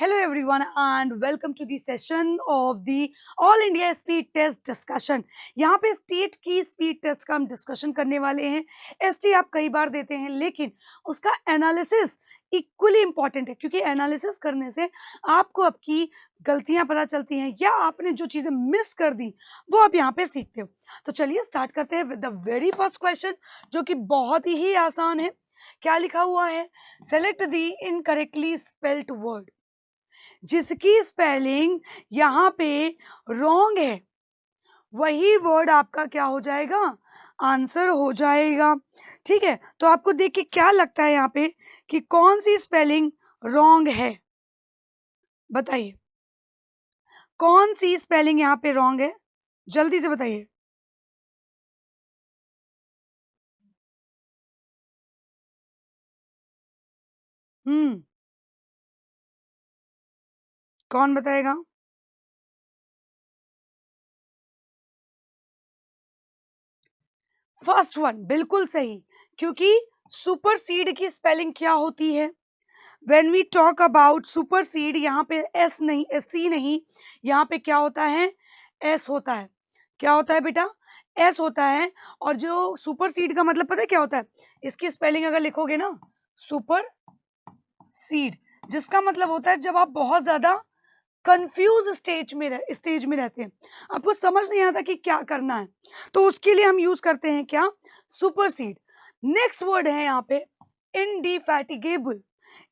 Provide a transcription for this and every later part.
Hello everyone and welcome to the session of the All India Speed Test Discussion। यहाँ पे state की speed test का हम discussion करने वाले हैं। एसटी आप कई बार देते हैं लेकिन उसका एनालिसिस इक्वली इंपॉर्टेंट है, क्योंकि एनालिसिस करने से आपको आपकी गलतियां पता चलती हैं या आपने जो चीजें मिस कर दी वो आप यहाँ पे सीखते हो। तो चलिए स्टार्ट करते हैं with the very first question, जो कि बहुत ही आसान है। क्या लिखा हुआ है? Select the incorrectly spelled word. जिसकी स्पेलिंग यहाँ पे रॉन्ग है वही वर्ड आपका क्या हो जाएगा? आंसर हो जाएगा। ठीक है, तो आपको देख के क्या लगता है यहाँ पे कि कौन सी स्पेलिंग रॉन्ग है? बताइए कौन सी स्पेलिंग यहाँ पे रॉन्ग है, जल्दी से बताइए। कौन बताएगा? फर्स्ट वन बिल्कुल सही, क्योंकि सुपरसीड की स्पेलिंग क्या होती है? When we talk about supersede, यहाँ पे एस नहीं, सी नहीं, यहाँ पे क्या होता है? एस होता है। क्या होता है बेटा? एस होता है। और जो सुपरसीड का मतलब पता है क्या होता है? इसकी स्पेलिंग अगर लिखोगे ना, सुपर सीड, जिसका मतलब होता है जब आप बहुत ज्यादा कंफ्यूज स्टेज में रहते हैं, आपको समझ नहीं आता कि क्या करना है, तो उसके लिए हम यूज करते हैं क्या? सुपरसीड। नेक्स्ट वर्ड है यहाँ पे इनडिफैटिगेबल।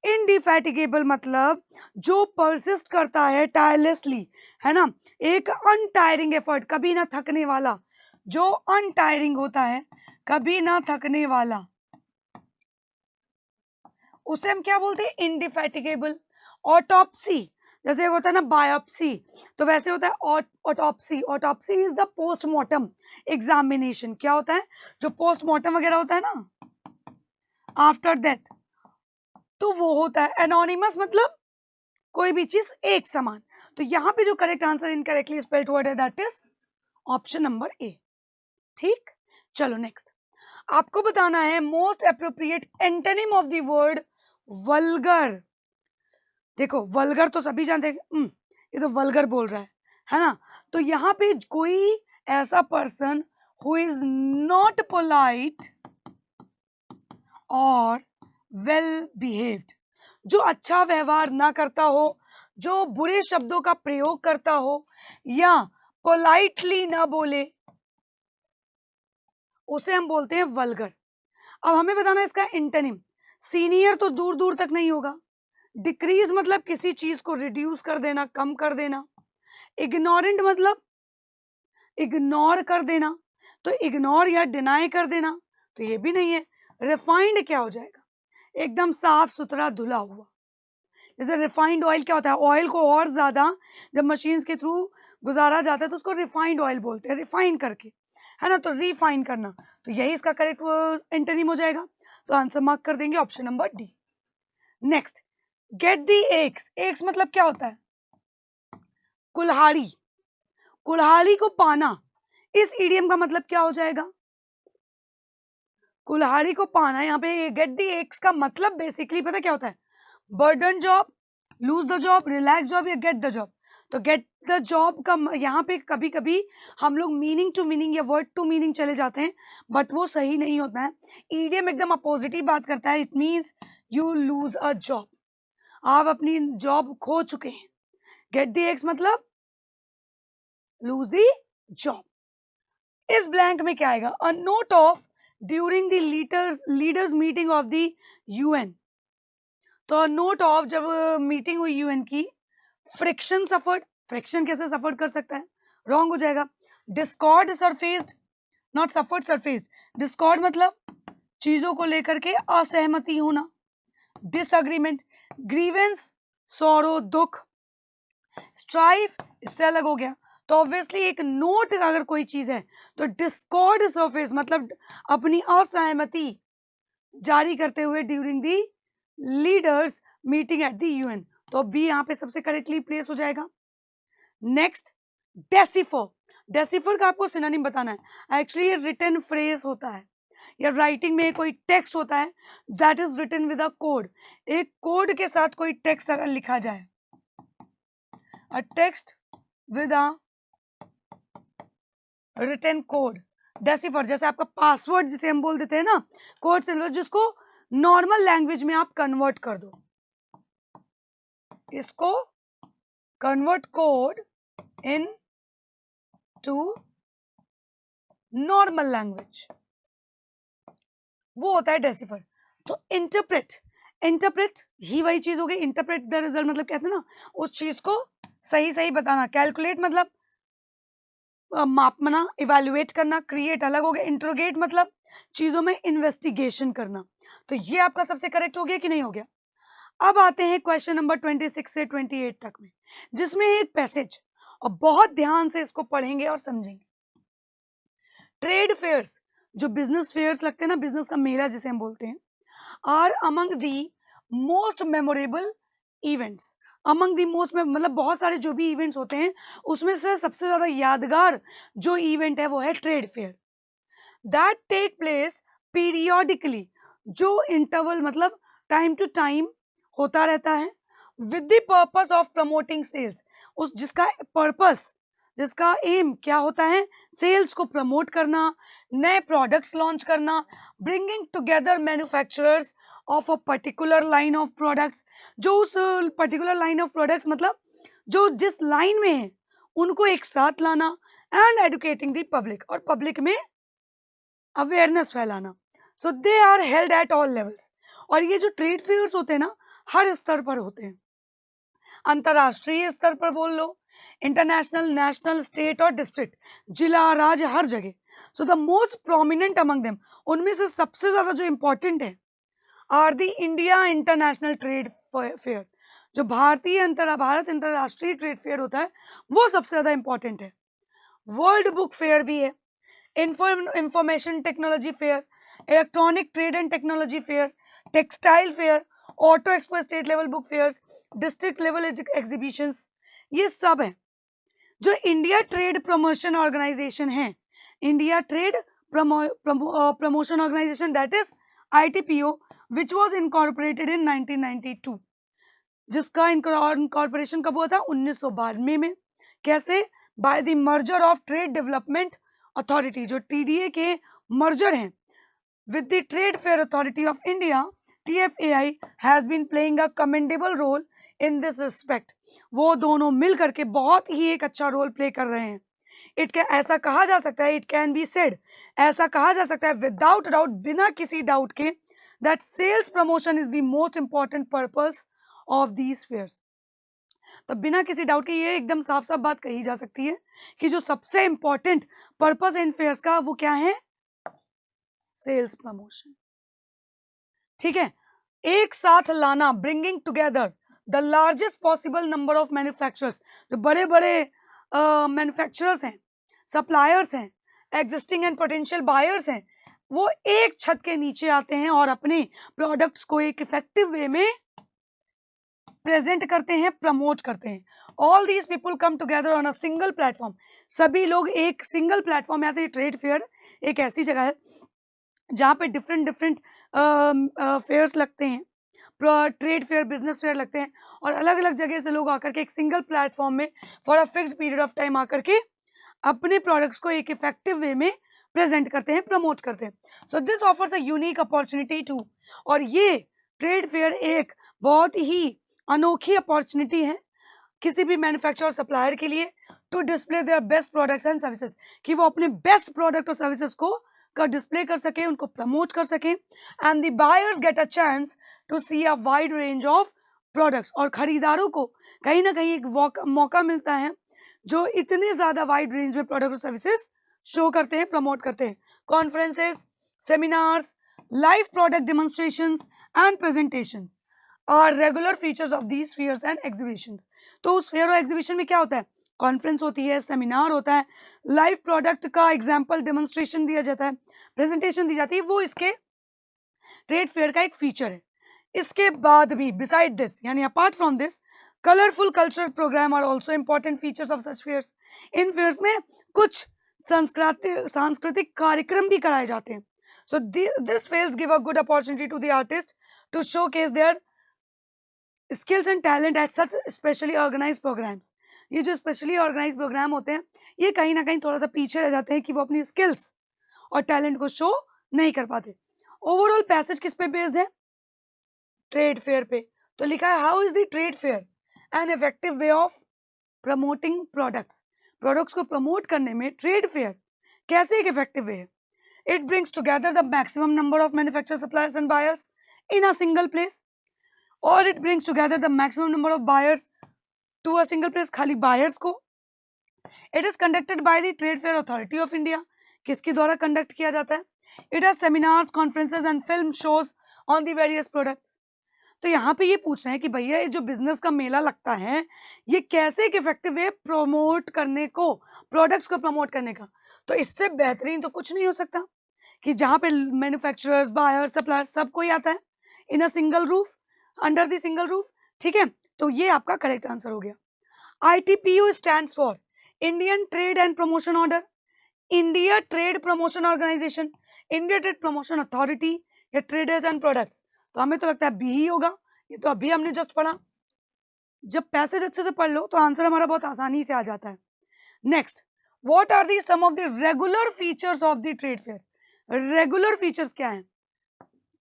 इनडिफैटिगेबल मतलब जो परसिस्ट करता है टायरलेसली, है ना, एक अनटायरिंग एफर्ट, कभी ना थकने वाला, जो अनटायरिंग होता है, कभी ना थकने वाला, उसे हम क्या बोलते हैं? इनडिफैटिगेबल। ऑटोप्सी, जैसे होता है ना बायोप्सी, तो वैसे होता है autopsy. Autopsy is the postmortem examination. क्या होता है? जो पोस्टमार्टम वगैरह होता है ना आफ्टर डेथ, तो वो होता है। एनोनिमस मतलब कोई भी चीज एक समान। तो यहाँ पे जो correct answer incorrectly spelled word है that is option number A. ठीक, चलो नेक्स्ट। आपको बताना है most appropriate antonym of the word vulgar. देखो वल्गर तो सभी जानते हैं, ये तो वल्गर बोल रहा है ना। तो यहाँ पे कोई ऐसा person who is not polite और वेल बिहेव्ड, जो अच्छा व्यवहार ना करता हो, जो बुरे शब्दों का प्रयोग करता हो या पोलाइटली ना बोले, उसे हम बोलते हैं वल्गर। अब हमें बताना है इसका एंटोनिम। सीनियर तो दूर दूर तक नहीं होगा। डिक्रीज मतलब किसी चीज को रिड्यूस कर देना, कम कर देना। इग्नोरेंट मतलब इग्नोर कर देना, तो इग्नोर या डिनाई कर देना, तो ये भी नहीं है। रिफाइंड क्या हो जाएगा? एकदम साफ सुथरा धुला हुआ। जैसे रिफाइंड ऑयल क्या होता है? ऑयल को और ज्यादा जब मशीन्स के थ्रू गुजारा जाता है तो उसको रिफाइंड ऑयल बोलते हैं, रिफाइन करके, है ना, तो रिफाइन करना। तो यही इसका करेक्ट एंटोनिम हो जाएगा। तो आंसर मार्क कर देंगे option number D. Next, get the x. X मतलब क्या होता है? कुल्हाड़ी। कुल्हाड़ी को पाना, इस इडियम का मतलब क्या हो जाएगा? कुल्हाड़ी को पाना। यहाँ पे गेट दी एक्स का मतलब बेसिकली पता क्या होता है? Burden job, loose the job, relax job या गेट द जॉब। तो गेट द जॉब का यहाँ पे कभी कभी हम लोग मीनिंग टू मीनिंग या वर्ड टू मीनिंग चले जाते हैं, बट वो सही नहीं होता है। ईडियम एकदम अपोजिटिव बात करता है। It means you lose a job, आप अपनी जॉब खो चुके हैं। गेट द एक्स मतलब लूज द जॉब। इस ब्लैंक में क्या आएगा? A note of during the leaders meeting of the UN. तो नोट ऑफ जब मीटिंग हुई यूएन की, फ्रिक्शन सफर्ड। फ्रिक्शन कैसे सफर कर सकता है? रॉन्ग हो जाएगा। Discord surfaced, not suffered surfaced. Discord मतलब चीजों को लेकर के असहमति होना। डिसएग्रीमेंट, ग्रीवेंस, सौरो दुख। स्ट्राइफ इससे अलग हो गया। तो ऑब्वियसली एक नोट अगर कोई चीज है तो डिस्कॉर्ड सरफेस मतलब अपनी असहमति जारी करते हुए during the leaders meeting at the UN. तो बी यहाँ पे सबसे करेक्टली प्लेस हो जाएगा। Next, decipher. डेसिफर का आपको सिनोनिम बताना है। एक्चुअली ये रिटन फ्रेज होता है या राइटिंग में कोई टेक्स्ट होता है that is written with a code. एक कोड के साथ कोई टेक्स्ट अगर लिखा जाए a text with a written code, decipher, जैसे आपका पासवर्ड जिसे हम बोल देते हैं ना, कोड सिल्वर, जिसको नॉर्मल लैंग्वेज में आप कन्वर्ट कर दो, इसको convert code into normal language, वो होता है डेसिफर। तो इंटरप्रेट ही वही चीज हो गई। इंटरप्रेट द रिजल्ट मतलब कहते हैं ना उस चीज को सही सही बताना। कैलकुलेट मतलब मापना, इवैल्यूएट करना। क्रिएट अलग हो गया। इंट्रोगेट मतलब चीजों में इन्वेस्टिगेशन करना। तो ये आपका सबसे करेक्ट हो गया कि नहीं हो गया। अब आते हैं क्वेश्चन नंबर 26 से 28 तक में, जिसमें एक पैसेज, और बहुत ध्यान से इसको पढ़ेंगे और समझेंगे। ट्रेड फेयर्स, जो बिजनेस फेयर्स लगते हैं ना, बिजनेस का मेला जिसे हम बोलते हैं, are among the most memorable events. Among the most में मतलब बहुत सारे जो भी इवेंट्स होते हैं उसमें से सबसे ज्यादा यादगार जो इवेंट है वो है trade fair, that take place periodically, जो इंटरवल मतलब टाइम टू टाइम होता रहता है, with the purpose of promoting sales, उस जिसका पर्पस, जिसका एम क्या होता है, सेल्स को प्रमोट करना, नए प्रोडक्ट्स लॉन्च करना, bringing together manufacturers of a particular line of products, जो उस पर्टिकुलर लाइन ऑफ प्रोडक्ट्स मतलब जो जिस लाइन में है उनको एक साथ लाना, एंड एडुकेटिंग द पब्लिक, और पब्लिक में अवेयरनेस फैलाना। So they are held at all levels. और ये जो ट्रेड फेयर्स होते हैं ना हर स्तर पर होते हैं, अंतरराष्ट्रीय स्तर पर बोल लो, इंटरनेशनल, नेशनल, स्टेट और डिस्ट्रिक्ट, जिला, राज्य, हर जगह। So the most prominent among them, उनमें से सबसे ज्यादा जो इंपॉर्टेंट है, are the India international trade fair, जो भारत अंतरराष्ट्रीय ट्रेड फेयर होता है वो सबसे ज्यादा इंपॉर्टेंट है। वर्ल्ड बुक फेयर भी है, information technology fair, electronic trade and technology fair, textile fair, auto expo, state level book fairs, district level exhibitions, ये सब है। जो इंडिया ट्रेड प्रमोशन ऑर्गेनाइजेशन है, India trade promotion organisation, that is ITPO, which was incorporated in 1992, जिसका incorporation कब हुआ था, 1992 में। कैसे? By the merger of trade development authority, जो TDA के मर्जर हैं with the Trade Fair Authority of India, TFAI has been playing a commendable role in this respect. वो दोनों मिल करके बहुत ही एक अच्छा रोल प्ले कर रहे हैं। ऐसा कहा जा सकता है, इट कैन बी सेड, ऐसा कहा जा सकता है विदाउट डाउट, बिना किसी डाउट के, that sales promotion is the most important purpose of these fairs. तो बिना किसी डाउट के ये एकदम साफ साफ बात कही जा सकती है कि जो सबसे इंपॉर्टेंट पर्पस इन फेयर्स का वो क्या है, सेल्स प्रमोशन। ठीक है, एक साथ लाना, bringing together the largest possible number of manufacturers, जो बड़े बड़े मैन्युफैक्चरर्स हैं, सप्लायर्स हैं, एग्जिस्टिंग एंड पोटेंशियल बायर्स हैं, वो एक छत के नीचे आते हैं और अपने प्रोडक्ट्स को एक इफेक्टिव वे में प्रेजेंट करते हैं, प्रमोट करते हैं। All these people come together on a single platform, सभी लोग एक सिंगल प्लेटफॉर्म में आते हैं। ट्रेड फेयर एक ऐसी जगह है जहाँ पे डिफरेंट फेयर्स लगते हैं, ट्रेड फेयर, बिजनेस फेयर लगते हैं, और अलग अलग जगह से लोग आकर के एक सिंगल प्लेटफॉर्म में for a fixed period of time आकर के अपने प्रोडक्ट्स को एक इफेक्टिव वे में प्रेजेंट करते हैं, प्रमोट करते हैं। So this offers a unique opportunity to, और ये ट्रेड फेयर एक बहुत ही अनोखी अपॉर्चुनिटी है किसी भी मैन्युफैक्चरर सप्लायर के लिए, to display their best products and services, कि वो अपने बेस्ट प्रोडक्ट और सर्विसेज को का डिस्प्ले कर सके, उनको प्रमोट कर सके, and the buyers get a chance to see a wide range of products, और खरीदारों को कहीं ना कहीं एक मौका मिलता है जो इतने ज्यादा वाइड रेंज में प्रोडक्ट और सर्विसेज शो करते हैं, प्रमोट करते हैं। Conferences, seminars, live product demonstrations and presentations are regular features of these fairs and exhibitions. तो उस फेयर और एग्जीबिशन में क्या होता है, कॉन्फ्रेंस होती है, सेमिनार होता है, लाइव प्रोडक्ट का एग्जांपल डेमोन्स्ट्रेशन दिया जाता है, प्रेजेंटेशन दी जाती है, वो इसके ट्रेड फेयर का एक फीचर है। इसके बाद भी बिसाइड दिस, यानी apart from this, colourful cultural programme are also important features of such fairs. इन फेयर्स में कुछ सांस्कृतिक कार्यक्रम भी कराए जाते हैं। So this fairs give a good opportunity to the artist to showcase their skills and talent at such specially organized programs. ये जो स्पेशली ऑर्गेनाइज प्रोग्राम होते हैं, ये कहीं ना कहीं थोड़ा सा पीछे रह जाते हैं कि वो अपनी स्किल्स और टैलेंट को शो नहीं कर पाते। ओवरऑल पैसेज किस पे बेस्ड है? ट्रेड फेयर पे। तो लिखा है how is the trade fair an effective way of promoting products. Products को प्रमोट करने में ट्रेड फेयर कैसे एक इफेक्टिव वे है? It brings together the maximum number of manufacturers, suppliers and buyers in a single place, और it brings together the maximum number of buyers to a single place, खाली buyers को। It is conducted by the trade fair authority of India, किसके द्वारा conduct किया जाता है? It has seminars, conferences and film shows on the various products. तो यहाँ पे ये पूछ रहे हैं कि भैया ये जो बिजनेस का मेला लगता है, ये कैसे एक इफेक्टिव वे प्रमोट करने को, प्रोडक्ट्स को प्रमोट करने का। तो इससे बेहतरीन तो कुछ नहीं हो सकता कि जहाँ पे मैन्युफैक्चरर्स, बायर्स, सप्लायर्स सब कोई आता है in a single roof, under the single roof. ठीक है, तो ये आपका करेक्ट आंसर हो गया। ITPO stands for Indian trade and promotion order, India trade promotion organisation, India trade promotion authority, या ट्रेडर्स एंड प्रोडक्ट्स। तो हमें तो लगता है बी ही होगा, ये तो अभी हमने जस्ट पढ़ा। जब पैसेज अच्छे से पढ़ लो तो आंसर हमारा बहुत आसानी से आ जाता है। Next, what are the some of the regular features of the trade fair? Regular features क्या है?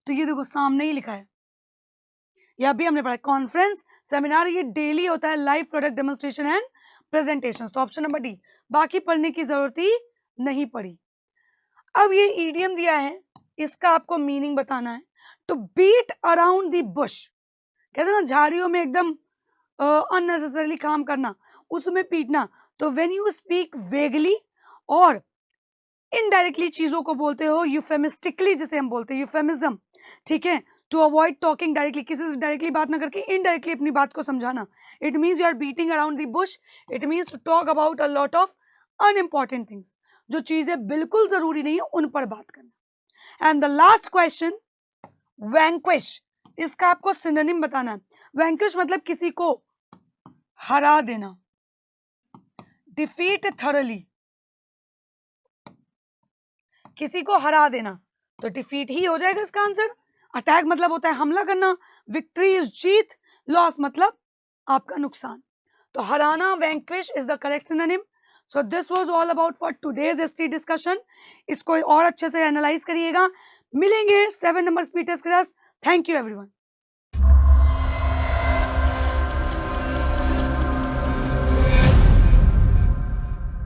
तो ये देखो सामने ही लिखा है, ये अभी हमने पढ़ा। कॉन्फ्रेंस, सेमिनार, ये डेली होता है, live product demonstration and presentation. तो ऑप्शन नंबर डी, बाकी पढ़ने की जरूरत ही नहीं पड़ी। अब ये ईडियम दिया है, इसका आपको मीनिंग बताना है। To beat around the bush, कहते हैं ना झाड़ियों में एकदम अननेसेसरली काम करना, उसमें पीटना। तो व्हेन यू स्पीक वेगली और इनडायरेक्टली चीजों को बोलते हो, यूफेमिस्टिकली जिसे हम बोलते हैं, यूफेमिज्म। ठीक है, टू अवॉइड टॉकिंग डायरेक्टली, किसी से डायरेक्टली बात ना करके इनडायरेक्टली अपनी बात को समझाना। It means you are beating around the bush, it means to talk about a lot of unimportant things, जो चीजें बिल्कुल जरूरी नहीं है उन पर बात करना। And the last question, vanquish, इसका आपको सिनोनिम बताना है। वैंक्विश मतलब किसी को हरा देना, डिफीट थॉरली, किसी को हरा देना, तो डिफीट ही हो जाएगा इसका आंसर। अटैक मतलब होता है हमला करना, विक्ट्री इज जीत, लॉस मतलब आपका नुकसान। तो हराना, vanquish is the correct synonym. So this was all about for today's ST discussion. इसको और अच्छे से एनालाइज करिएगा। मिलेंगे 7 number speed test class. Thank you everyone.